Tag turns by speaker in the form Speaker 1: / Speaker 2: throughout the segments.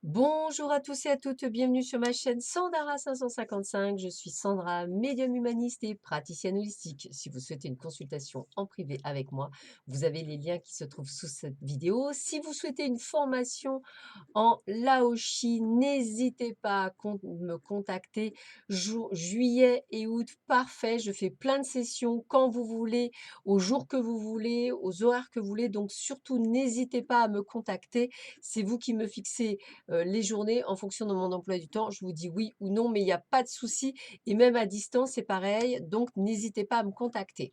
Speaker 1: Bonjour à tous et à toutes, bienvenue sur ma chaîne Sandara 555. Je suis Sandra, médium humaniste et praticienne holistique. Si vous souhaitez une consultation en privé avec moi, vous avez les liens qui se trouvent sous cette vidéo. Si vous souhaitez une formation en Laoshi, n'hésitez pas à me contacter. Juillet et août, parfait. Je fais plein de sessions quand vous voulez, au jour que vous voulez, aux horaires que vous voulez. Donc surtout, n'hésitez pas à me contacter. C'est vous qui me fixez les journées en fonction de mon emploi du temps. Je vous dis oui ou non, mais il n'y a pas de souci. Et même à distance, c'est pareil. Donc, n'hésitez pas à me contacter.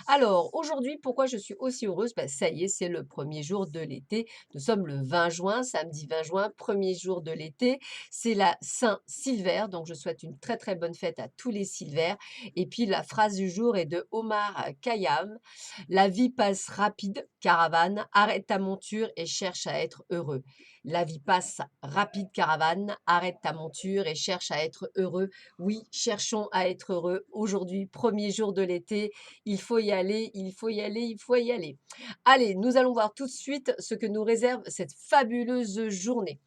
Speaker 1: Alors, aujourd'hui, pourquoi je suis aussi heureuse? Ben, ça y est, c'est le premier jour de l'été. Nous sommes le 20 juin, samedi 20 juin, premier jour de l'été. C'est la Saint-Sylvère. Donc, je souhaite une très, très bonne fête à tous les Sylvères. Et puis, la phrase du jour est de Omar Khayyam. La vie passe rapide, caravane, arrête ta monture et cherche à être heureux. La vie passe rapide, caravane, arrête ta monture et cherche à être heureux. Oui, cherchons à être heureux. Aujourd'hui, premier jour de l'été, il faut y aller, il faut y aller, il faut y aller. Allez, nous allons voir tout de suite ce que nous réserve cette fabuleuse journée.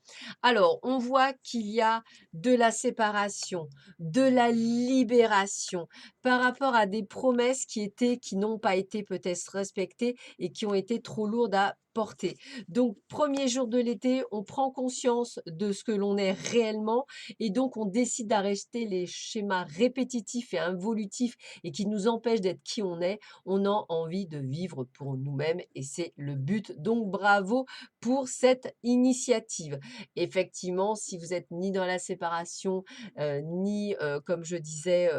Speaker 1: Alors, on voit qu'il y a de la séparation, de la libération par rapport à des promesses qui n'ont pas été peut-être respectées et qui ont été trop lourdes à porter. Donc, premier jour de l'été, on prend conscience de ce que l'on est réellement et donc on décide d'arrêter les schémas répétitifs et involutifs et qui nous empêchent d'être qui on est. On a envie de vivre pour nous-mêmes et c'est le but. Donc, bravo pour cette initiative. Effectivement, si vous êtes ni dans la séparation, ni, comme je disais,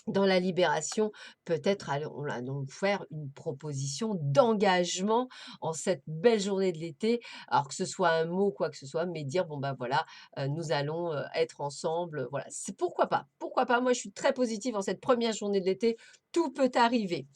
Speaker 1: dans la libération, peut-être allons faire une proposition d'engagement en cette belle journée de l'été. Alors que ce soit un mot, quoi que ce soit, mais dire: «Bon, ben, voilà, nous allons, être ensemble», voilà. C'est pourquoi pas? Pourquoi pas? Moi, je suis très positive en cette première journée de l'été, tout peut arriver.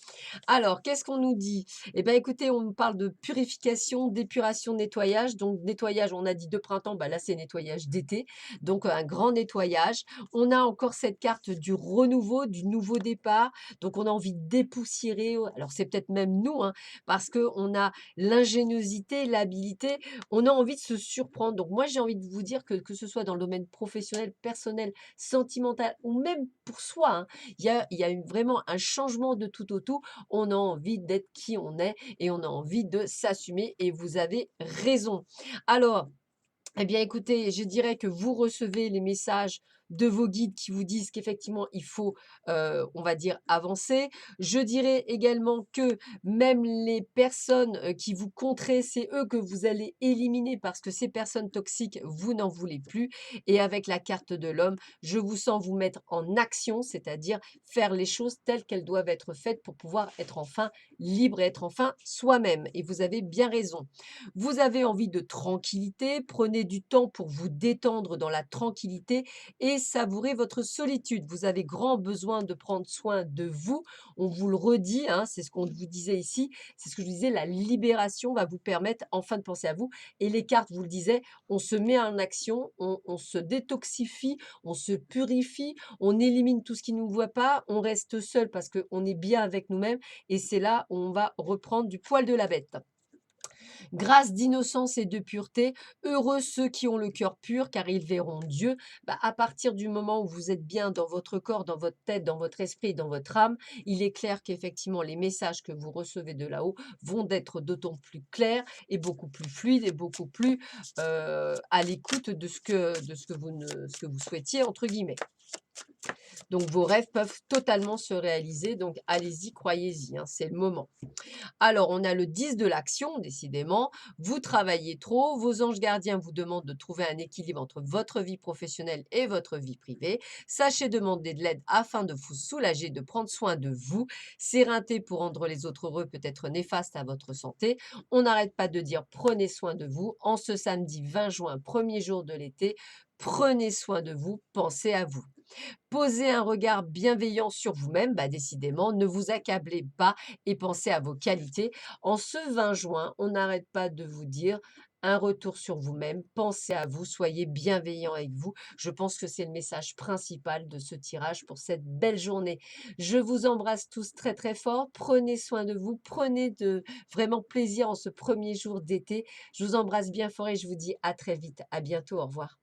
Speaker 1: Alors, qu'est-ce qu'on nous dit? Eh bien, écoutez, on nous parle de purification, d'épuration, nettoyage. Donc, nettoyage, on a dit de printemps, bah là, c'est nettoyage d'été. Donc, un grand nettoyage. On a encore cette carte du renouveau, du nouveau départ. Donc, on a envie de dépoussiérer. Alors, c'est peut-être même nous, hein, parce qu'on a l'ingéniosité, l'habilité. On a envie de se surprendre. Donc, moi, j'ai envie de vous dire que ce soit dans le domaine professionnel, personnel, sentimental ou même pour soi, hein, il y a vraiment un changement de tout au tout. On a envie d'être qui on est et on a envie de s'assumer et vous avez raison. Alors, eh bien, écoutez, je dirais que vous recevez les messages de vos guides qui vous disent qu'effectivement, il faut, on va dire, avancer. Je dirais également que même les personnes qui vous contraient, c'est eux que vous allez éliminer parce que ces personnes toxiques, vous n'en voulez plus. Et avec la carte de l'homme, je vous sens vous mettre en action, c'est-à-dire faire les choses telles qu'elles doivent être faites pour pouvoir être enfin libre et être enfin soi-même. Et vous avez bien raison. Vous avez envie de tranquillité, prenez du temps pour vous détendre dans la tranquillité et savourer votre solitude. Vous avez grand besoin de prendre soin de vous. On vous le redit, hein, c'est ce qu'on vous disait ici, c'est ce que je vous disais, la libération va vous permettre enfin de penser à vous. Et les cartes vous le disaient, on se met en action, on se détoxifie, on se purifie, on élimine tout ce qui ne nous voit pas, on reste seul parce qu'on est bien avec nous-mêmes et c'est là où on va reprendre du poil de la bête. Grâce d'innocence et de pureté, heureux ceux qui ont le cœur pur, car ils verront Dieu. Bah, à partir du moment où vous êtes bien dans votre corps, dans votre tête, dans votre esprit, dans votre âme, il est clair qu'effectivement, les messages que vous recevez de là-haut vont être d'autant plus clairs et beaucoup plus fluides et beaucoup plus à l'écoute ce que vous souhaitiez, entre guillemets. Donc, vos rêves peuvent totalement se réaliser. Donc, allez-y, croyez-y, hein, c'est le moment. Alors, on a le 10 de l'action, décidément. Vous travaillez trop, vos anges gardiens vous demandent de trouver un équilibre entre votre vie professionnelle et votre vie privée. Sachez demander de l'aide afin de vous soulager, de prendre soin de vous. S'éreinter pour rendre les autres heureux peut être néfaste à votre santé. On n'arrête pas de dire prenez soin de vous. En ce samedi 20 juin, premier jour de l'été, prenez soin de vous, pensez à vous. Posez un regard bienveillant sur vous-même, bah décidément, ne vous accablez pas et pensez à vos qualités. En ce 20 juin, on n'arrête pas de vous dire un retour sur vous-même, pensez à vous, soyez bienveillant avec vous. Je pense que c'est le message principal de ce tirage pour cette belle journée. Je vous embrasse tous très très fort. Prenez soin de vous, prenez de vraiment plaisir en ce premier jour d'été. Je vous embrasse bien fort et je vous dis à très vite. À bientôt. Au revoir.